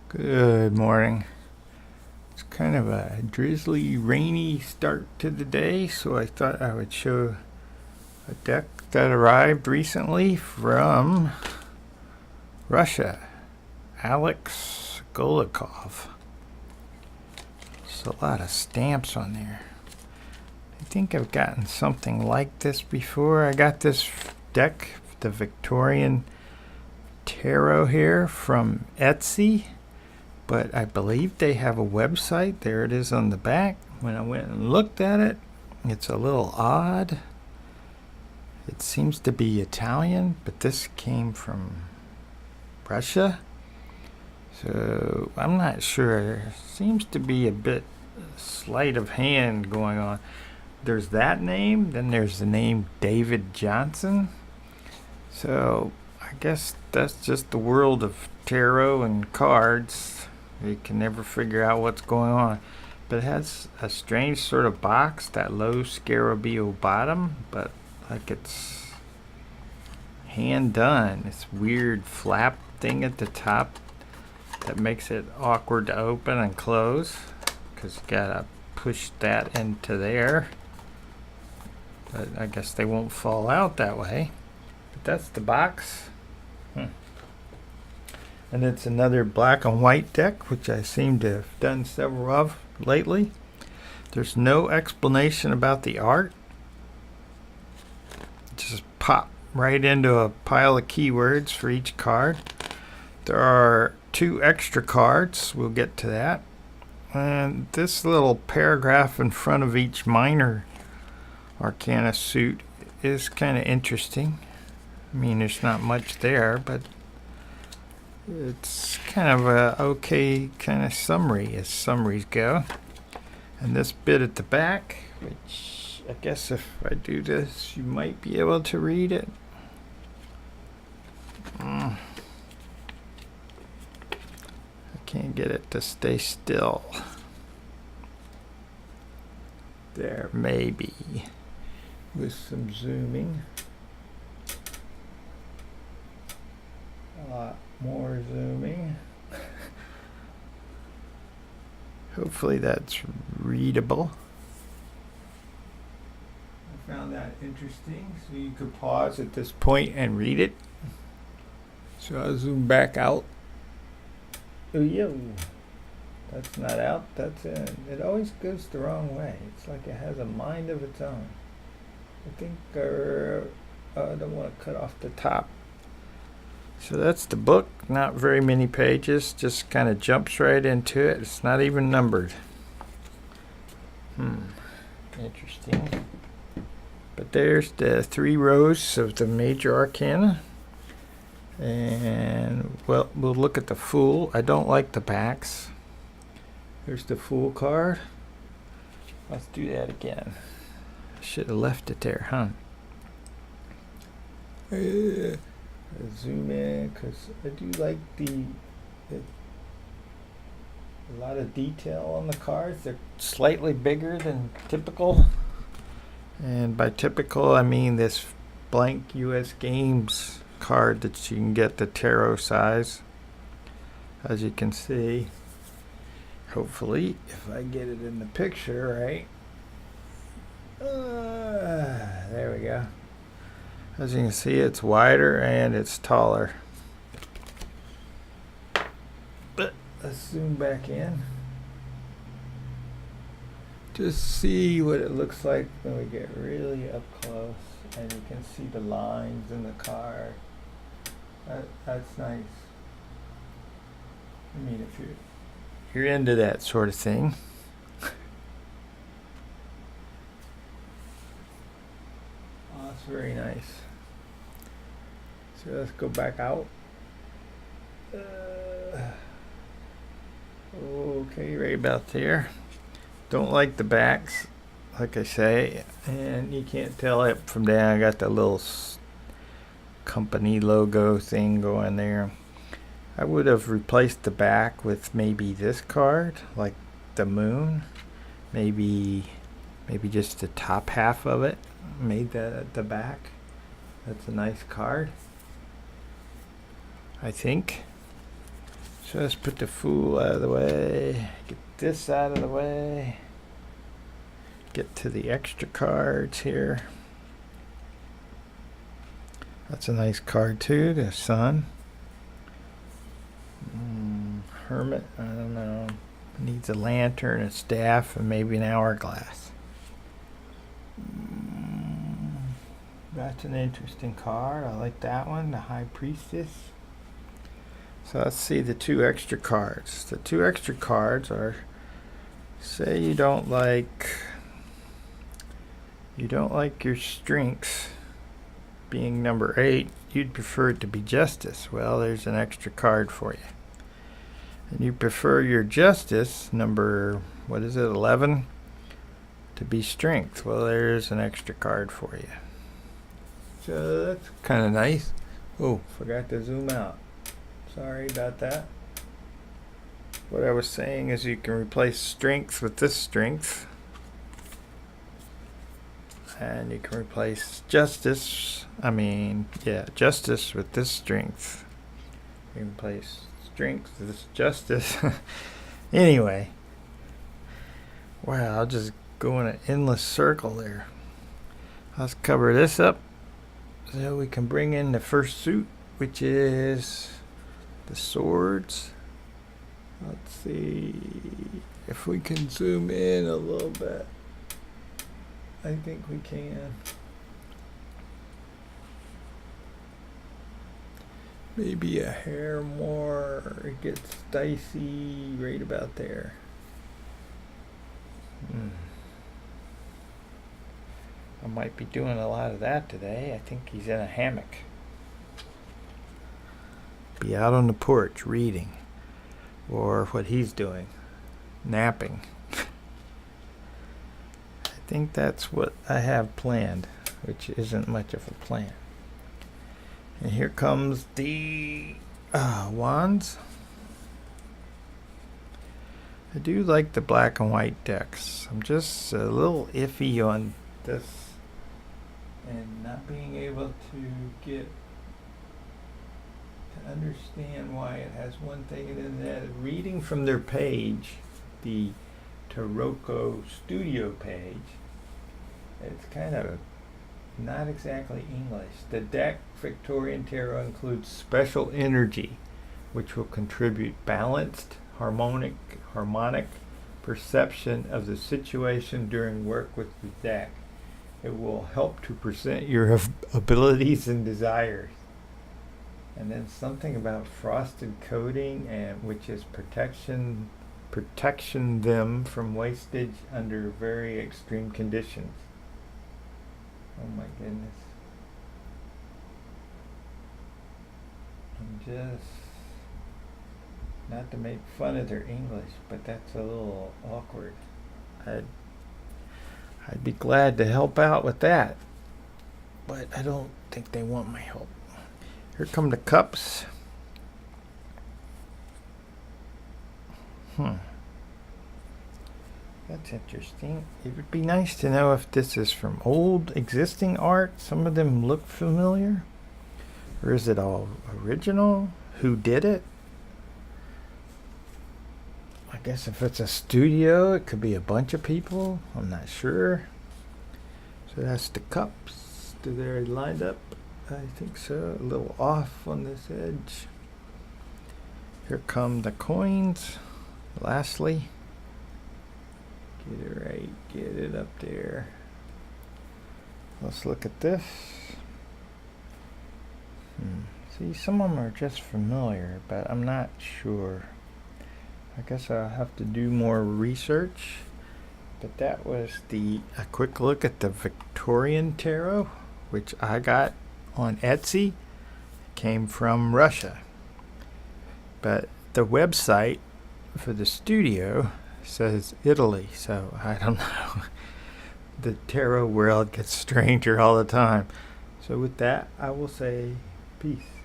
Good morning. It's kind of a drizzly, rainy start to the day, so I thought I would show a deck that arrived recently from Russia. Alex Golikov. There's a lot of stamps on there. I think I've gotten something like this before. I got this deck, the Victorian Tarot here from Etsy. But I believe they have a website. There it is on the back. When I went and looked at it, it's a little odd. It seems to be Italian, but this came from Russia. So I'm not sure. There seems to be a bit sleight of hand going on. There's that name, then there's the name David Johnson. So I guess that's just the world of tarot and cards. You can never figure out what's going on. But it has a strange sort of box, that low scarabeo bottom, but like it's hand done. This weird flap thing at the top that makes it awkward to open and close, because you gotta push that into there. But I guess they won't fall out that way. But that's the box. And it's another black and white deck, which I seem to have done several of lately. There's no explanation about the art. Just pop right into a pile of keywords for each card. There are 2 extra cards. We'll get to that. And this little paragraph in front of each minor arcana suit is kind of interesting. I mean, there's not much there, but it's kind of a okay kind of summary as summaries go. And this bit at the back, which I guess if I do this, you might be able to read it. I can't get it to stay still. There, maybe. With some zooming. A lot more zooming. Hopefully that's readable. I found that interesting, so you could pause at this point and read it. So I'll zoom back out. Oh, yo. That's not out, that's in. It always goes the wrong way. It's like it has a mind of its own. I think I don't want to cut off the top. So that's the book, not very many pages, just kind of jumps right into it. It's not even numbered. Interesting. But there's the 3 rows of the major arcana. And, well, we'll look at the Fool. I don't like the backs. There's the Fool card. Let's do that again. I should have left it there, huh? Zoom in because I do like a lot of detail on the cards. They're slightly bigger than typical, and by typical I mean this blank US Games card that you can get the tarot size, as you can see. Hopefully, if I get it in the picture right. There we go. As you can see, it's wider and it's taller. But let's zoom back in. Just see what it looks like when we get really up close and you can see the lines in the card. That's nice. I mean, if you're into that sort of thing. Oh, that's very nice. So let's go back out. Okay, right about there. Don't like the backs, like I say, and you can't tell it from down. I got the little company logo thing going there. I would have replaced the back with maybe this card, like the moon. Maybe just the top half of it. Made that at the back. That's a nice card, I think. So let's put the Fool out of the way. Get this out of the way. Get to the extra cards here. That's a nice card too, the Sun. Hermit, I don't know. Needs a lantern, a staff, and maybe an hourglass. That's an interesting card. I like that one, the High Priestess. So let's see the two extra cards. The two extra cards are, say you don't like your strengths being number 8, you'd prefer it to be Justice. Well, there's an extra card for you. And you prefer your Justice, number, 11, to be Strength. Well, there's an extra card for you. So that's kind of nice. Oh, forgot to zoom out. Sorry about that. What I was saying is you can replace Strength with this Strength. And you can replace Justice with this Strength. You can replace Strength with this Justice. Anyway. Wow, I'll just go in an endless circle there. Let's cover this up so we can bring in the first suit, which is the Swords. Let's see if we can zoom in a little bit. I think we can. Maybe a hair more. It gets dicey right about there. I might be doing a lot of that today. I think he's in a hammock. Be out on the porch reading. Or what he's doing. Napping. I think that's what I have planned, which isn't much of a plan. And here comes the wands. I do like the black and white decks. I'm just a little iffy on this and not being able to understand why it has one thing and then that. Reading from their page, the Tarot Studio page, it's kind of not exactly English. The deck Victorian Tarot includes special energy, which will contribute balanced, harmonic perception of the situation during work with the deck. It will help to present your abilities and desires. And then something about frosted coating, and which is protection them from wastage under very extreme conditions. Oh my goodness. I'm just, not to make fun of their English, but that's a little awkward. I'd be glad to help out with that, but I don't think they want my help. Here come the cups. That's interesting. It would be nice to know if this is from old existing art. Some of them look familiar. Or is it all original? Who did it? I guess if it's a studio, it could be a bunch of people. I'm not sure. So that's the cups. Do they lined up? I think so. A little off on this edge. Here come the coins. Lastly. Get it right. Get it up there. Let's look at this. See, some of them are just familiar, but I'm not sure. I guess I'll have to do more research. But that was a quick look at the Victorian Tarot, which I got on Etsy. It came from Russia. But the website for the studio says Italy, so I don't know. The tarot world gets stranger all the time. So with that, I will say peace.